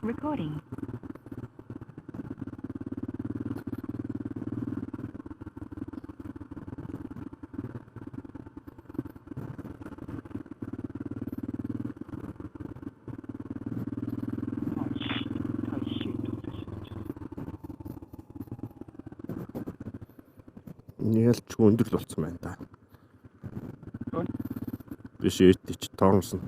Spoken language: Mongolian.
Recording. Нэг л ч өндөр л болсон байна да. Биш ээт чи тоомсон.